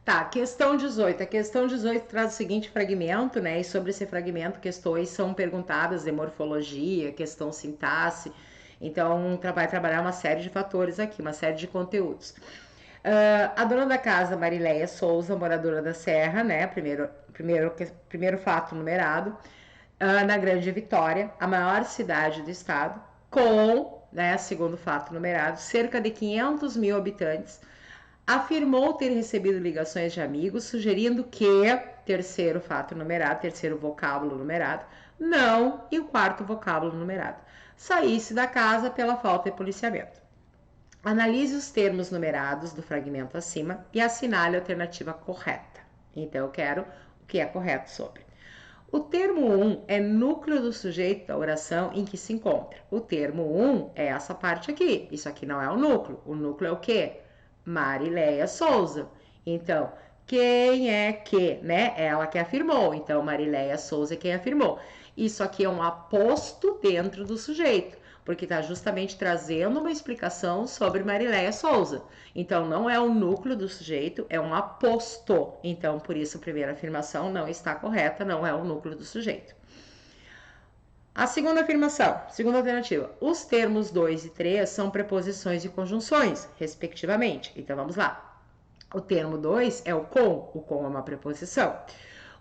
Tá, questão 18. A questão 18 traz o seguinte fragmento, né? E sobre esse fragmento, questões são perguntadas de morfologia, questão sintaxe. Então, vai trabalhar uma série de fatores aqui, uma série de conteúdos. A dona da casa, Marileia Souza, moradora da Serra, né? Primeiro fato numerado, na Grande Vitória, a maior cidade do estado, com, né, segundo fato numerado, cerca de 500 mil habitantes, afirmou ter recebido ligações de amigos sugerindo que, terceiro fato numerado, terceiro vocábulo numerado, não, e o quarto vocábulo numerado, saísse da casa pela falta de policiamento. Analise os termos numerados do fragmento acima e assinale a alternativa correta. Então, eu quero o que é correto sobre. O termo 1 é núcleo do sujeito da oração em que se encontra. O termo 1 é essa parte aqui. Isso aqui não é o núcleo. O núcleo é o quê? Marileia Souza. Então, quem é que, né? Ela que afirmou. Então, Marileia Souza é quem afirmou. Isso aqui é um aposto dentro do sujeito, porque está justamente trazendo uma explicação sobre Marileia Souza. Então, não é o núcleo do sujeito, é um aposto. Então, por isso, a primeira afirmação não está correta, não é o núcleo do sujeito. A segunda afirmação, segunda alternativa, os termos 2 e 3 são preposições e conjunções, respectivamente. Então, vamos lá. O termo 2 é o com é uma preposição.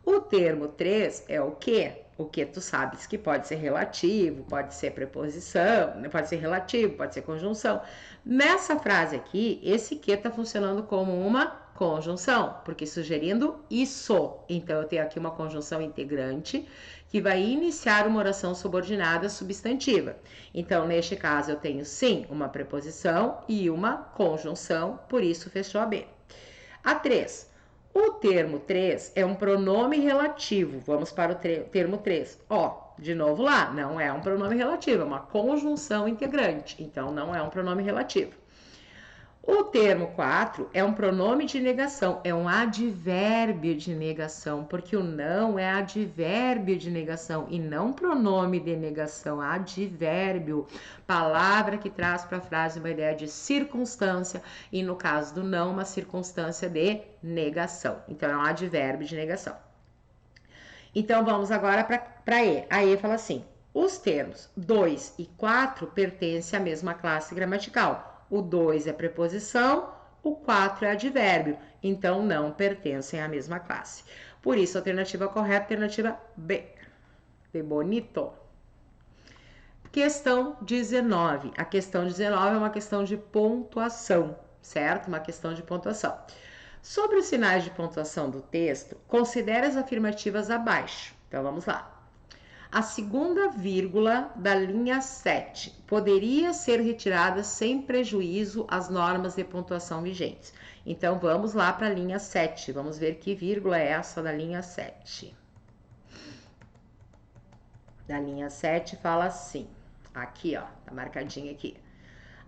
O termo 3 é o que tu sabes que pode ser relativo, pode ser preposição, pode ser relativo, pode ser conjunção. Nessa frase aqui, esse que está funcionando como uma conjunção, porque sugerindo isso. Então, eu tenho aqui uma conjunção integrante que vai iniciar uma oração subordinada substantiva. Então, neste caso, eu tenho sim uma preposição e uma conjunção, por isso fechou a B. A 3. O termo 3 é um pronome relativo. Vamos para o termo 3. Ó, de novo lá, não é um pronome relativo, é uma conjunção integrante. Então, não é um pronome relativo. O termo 4 é um pronome de negação, é um advérbio de negação, porque o não é advérbio de negação e não pronome de negação, advérbio, palavra que traz para a frase uma ideia de circunstância e no caso do não, uma circunstância de negação. Então, é um advérbio de negação. Então, vamos agora para E. A E fala assim, os termos 2 e 4 pertencem à mesma classe gramatical. O 2 é preposição, o 4 é advérbio, então não pertencem à mesma classe. Por isso, a alternativa correta, alternativa B. De bonito. Questão 19. A questão 19 é uma questão de pontuação, certo? Uma questão de pontuação. Sobre os sinais de pontuação do texto, considere as afirmativas abaixo. Então, vamos lá. A segunda vírgula da linha 7 poderia ser retirada sem prejuízo às normas de pontuação vigentes. Então, vamos lá para a linha 7. Vamos ver que vírgula é essa da linha 7. Da linha 7 fala assim. Aqui, ó, tá marcadinho aqui.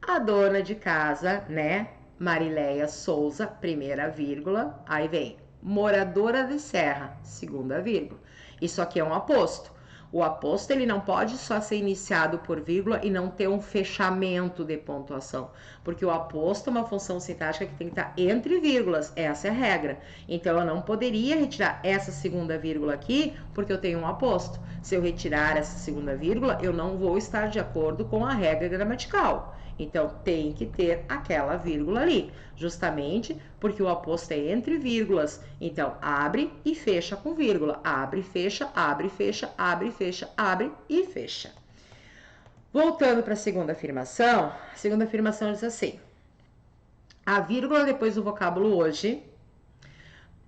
A dona de casa, né, Marileia Souza, primeira vírgula, aí vem moradora de Serra, segunda vírgula. Isso aqui é um aposto. O aposto ele não pode só ser iniciado por vírgula e não ter um fechamento de pontuação, porque o aposto é uma função sintática que tem que estar entre vírgulas, essa é a regra. Então, eu não poderia retirar essa segunda vírgula aqui, porque eu tenho um aposto. Se eu retirar essa segunda vírgula, eu não vou estar de acordo com a regra gramatical. Então, tem que ter aquela vírgula ali, justamente porque o aposto é entre vírgulas. Então, abre e fecha com vírgula. Abre, fecha, abre, fecha, abre, fecha, abre e fecha. Voltando para a segunda afirmação diz assim: a vírgula depois do vocábulo hoje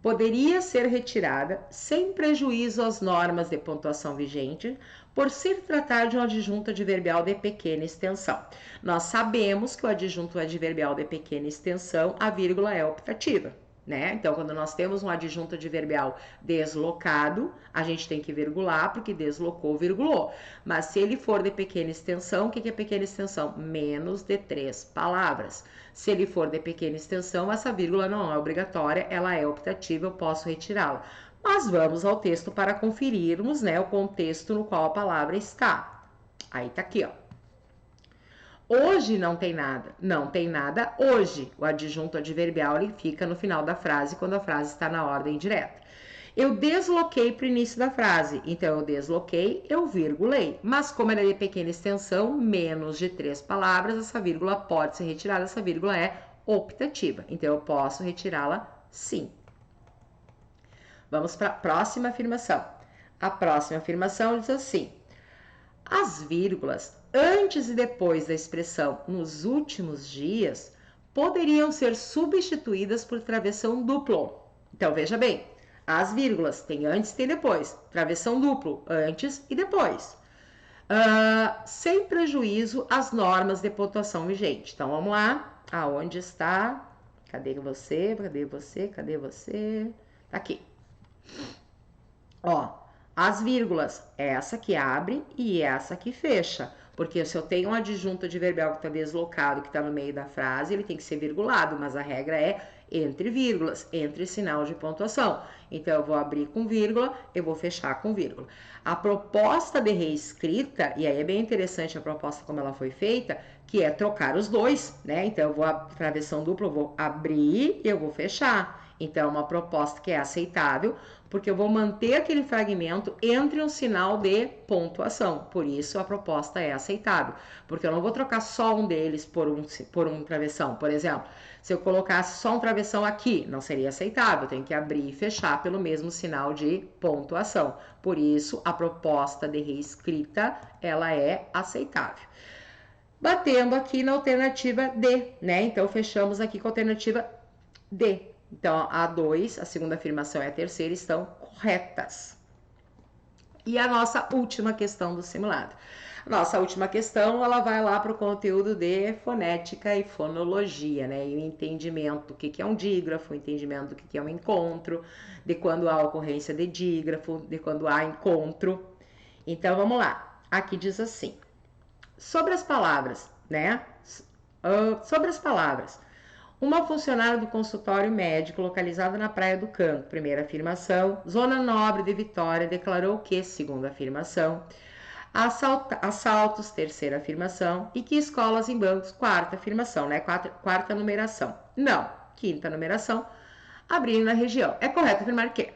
poderia ser retirada sem prejuízo às normas de pontuação vigente, por se tratar de um adjunto adverbial de pequena extensão. Nós sabemos que o adjunto adverbial de pequena extensão, a vírgula é optativa, né? Então, quando nós temos um adjunto adverbial deslocado, a gente tem que virgular, porque deslocou, virgulou. Mas se ele for de pequena extensão, o que é pequena extensão? Menos de 3 palavras. Se ele for de pequena extensão, essa vírgula não é obrigatória, ela é optativa, eu posso retirá-la. Mas vamos ao texto para conferirmos, né, o contexto no qual a palavra está. Aí tá aqui, ó. Hoje não tem nada. Não tem nada hoje. O adjunto adverbial ele fica no final da frase quando a frase está na ordem direta. Eu desloquei para o início da frase. Então, eu desloquei, eu virgulei. Mas como ela é de pequena extensão, menos de 3 palavras, essa vírgula pode ser retirada. Essa vírgula é optativa. Então, eu posso retirá-la sim. Vamos para a próxima afirmação. A próxima afirmação diz assim: as vírgulas antes e depois da expressão nos últimos dias poderiam ser substituídas por travessão duplo. Então, veja bem, as vírgulas tem antes e tem depois. Travessão duplo, antes e depois. Sem prejuízo às normas de pontuação vigente. Então, vamos lá. Aonde está? Cadê você? Cadê você? Cadê você? Tá aqui. Ó, as vírgulas, essa que abre e essa que fecha. Porque se eu tenho um adjunto adverbial que está deslocado, que está no meio da frase, ele tem que ser virgulado, mas a regra é entre vírgulas, entre sinal de pontuação. Então, eu vou abrir com vírgula, eu vou fechar com vírgula. A proposta de reescrita, e aí é bem interessante a proposta como ela foi feita, que é trocar os dois, né? Então, eu vou, travessão dupla, eu vou abrir e eu vou fechar. Então, é uma proposta que é aceitável, porque eu vou manter aquele fragmento entre um sinal de pontuação. Por isso, a proposta é aceitável. Porque eu não vou trocar só um deles por um travessão. Por exemplo, se eu colocasse só um travessão aqui, não seria aceitável. Eu tenho que abrir e fechar pelo mesmo sinal de pontuação. Por isso, a proposta de reescrita, ela é aceitável. Batendo aqui na alternativa D, né? Então, fechamos aqui com a alternativa D. Então, a 2, a segunda afirmação e a terceira estão corretas. E a nossa última questão do simulado. Nossa última questão, ela vai lá para o conteúdo de fonética e fonologia, né? E o entendimento do que é um dígrafo, o entendimento do que é um encontro, de quando há ocorrência de dígrafo, de quando há encontro. Então, vamos lá. Aqui diz assim, sobre as palavras, né? Sobre as palavras. Uma funcionária do consultório médico localizada na Praia do Canto, primeira afirmação. Zona Nobre de Vitória declarou que, segunda afirmação. Assaltos, terceira afirmação. E que escolas em bancos, quarta afirmação, né? Quarta numeração. Não, quinta numeração. Abrindo na região. É correto afirmar que,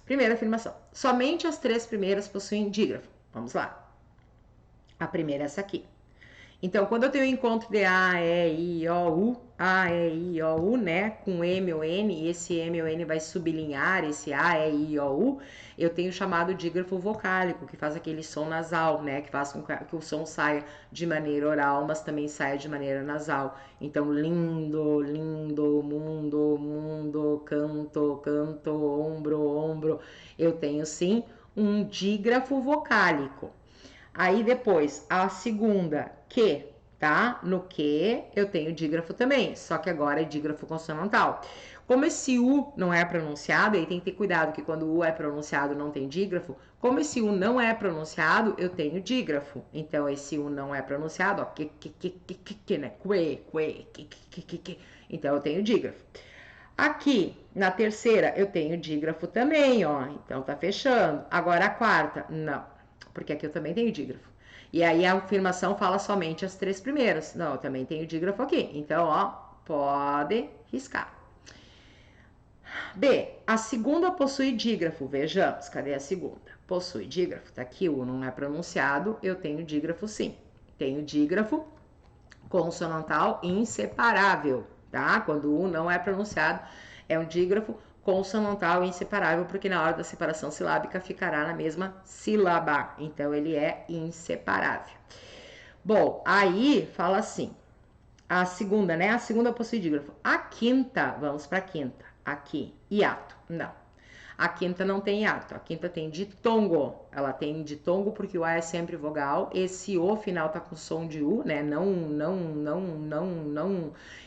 primeira afirmação, somente as 3 primeiras possuem dígrafo. Vamos lá. A primeira é essa aqui. Então, quando eu tenho o encontro de A, E, I, O, U, né, com M ou N, e esse M ou N vai sublinhar esse A, E, I, O, U, eu tenho o chamado dígrafo vocálico, que faz aquele som nasal, né, que faz com que o som saia de maneira oral, mas também saia de maneira nasal. Então, lindo, lindo, mundo, mundo, canto, canto, ombro, ombro. Eu tenho, sim, um dígrafo vocálico. Aí depois, a segunda, que, tá? No que eu tenho dígrafo também, só que agora é dígrafo consonantal. Como esse U não é pronunciado, aí tem que ter cuidado que quando o U é pronunciado não tem dígrafo. Como esse U não é pronunciado, eu tenho dígrafo. Então, esse U não é pronunciado, ó, né? Que. Então, eu tenho dígrafo. Aqui, na terceira, eu tenho dígrafo também, ó. Então, tá fechando. Agora, a quarta, não. Porque aqui eu também tenho dígrafo. E aí a afirmação fala somente as 3 primeiras. Não, eu também tenho dígrafo aqui. Então, ó, pode riscar. B, a segunda possui dígrafo. Vejamos, cadê a segunda? Possui dígrafo. Tá aqui, o não é pronunciado, eu tenho dígrafo sim. Tenho dígrafo consonantal inseparável, tá? Quando o não é pronunciado, é um dígrafo consonantal inseparável, porque na hora da separação silábica ficará na mesma sílaba. Então, ele é inseparável. Bom, aí fala assim, a segunda, né? A segunda possui dígrafo. A quinta, vamos para a quinta. Aqui, hiato. Não. A quinta não tem hiato. A quinta tem ditongo. Ela tem ditongo porque o A é sempre vogal. Esse O final tá com som de U, né? Não.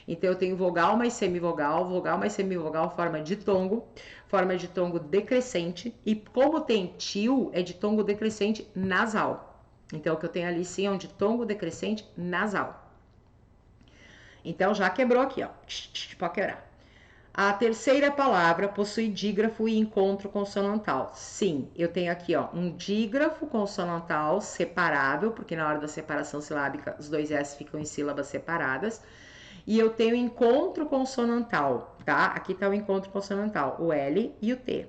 Então, eu tenho vogal mais semivogal, vogal mais semivogal, forma ditongo decrescente. E como tem tio, é ditongo decrescente nasal. Então, o que eu tenho ali sim é um ditongo decrescente nasal. Então, já quebrou aqui, ó. Pode quebrar. A terceira palavra possui dígrafo e encontro consonantal. Sim, eu tenho aqui ó, um dígrafo consonantal separável, porque na hora da separação silábica os dois S ficam em sílabas separadas. E eu tenho encontro consonantal, tá? Aqui tá o encontro consonantal, o L e o T.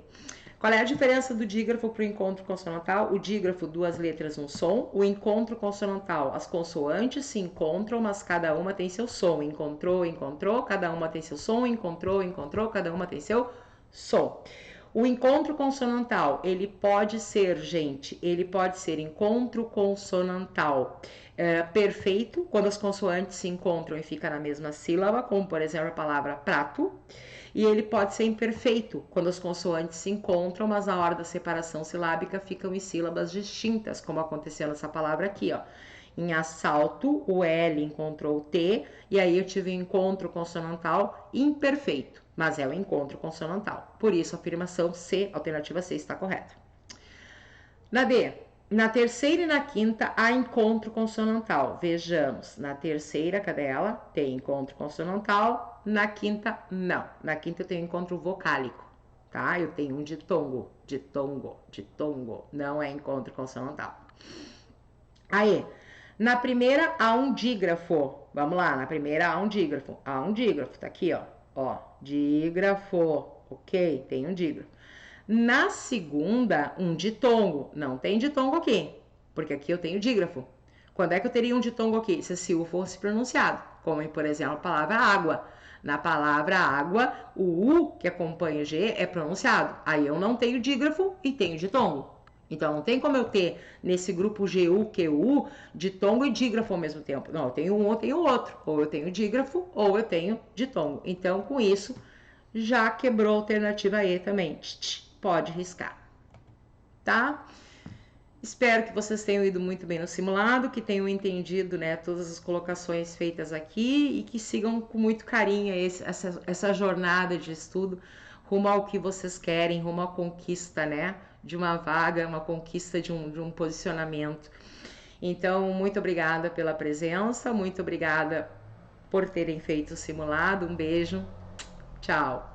Qual é a diferença do dígrafo para o encontro consonantal? O dígrafo, duas letras, um som. O encontro consonantal, as consoantes se encontram, mas cada uma tem seu som. Encontrou, encontrou, cada uma tem seu som. Encontrou, encontrou, cada uma tem seu som. O encontro consonantal, ele pode ser, gente, ele pode ser encontro consonantal perfeito, quando as consoantes se encontram e ficam na mesma sílaba, como por exemplo a palavra prato. E ele pode ser imperfeito, quando as consoantes se encontram, mas na hora da separação silábica ficam em sílabas distintas, como aconteceu nessa palavra aqui, ó. Em assalto, o L encontrou o T, e aí eu tive um encontro consonantal imperfeito, mas é o encontro consonantal. Por isso, a afirmação C, alternativa C, está correta. Na D, na terceira e na quinta há encontro consonantal. Vejamos, na terceira, cadê ela? Tem encontro consonantal. Na quinta, não. Na quinta eu tenho encontro vocálico, tá? Eu tenho um ditongo, ditongo, ditongo. Não é encontro consonantal. Aí, na primeira há um dígrafo. Vamos lá, na primeira há um dígrafo. Há um dígrafo, tá aqui, ó. Ó, dígrafo. Ok, tem um dígrafo. Na segunda, um ditongo. Não tem ditongo aqui, porque aqui eu tenho dígrafo. Quando é que eu teria um ditongo aqui? Se o fosse pronunciado, como por exemplo a palavra água. Na palavra água, o U que acompanha o G é pronunciado. Aí eu não tenho dígrafo e tenho ditongo. Então não tem como eu ter nesse grupo GU, QU, ditongo e dígrafo ao mesmo tempo. Não, eu tenho um ou tenho outro. Ou eu tenho dígrafo ou eu tenho ditongo. Então com isso já quebrou a alternativa E também. Pode riscar, tá? Espero que vocês tenham ido muito bem no simulado, que tenham entendido, né, todas as colocações feitas aqui e que sigam com muito carinho essa jornada de estudo rumo ao que vocês querem, rumo à conquista, né, de uma vaga, uma conquista de um posicionamento. Então, muito obrigada pela presença, muito obrigada por terem feito o simulado. Um beijo, tchau!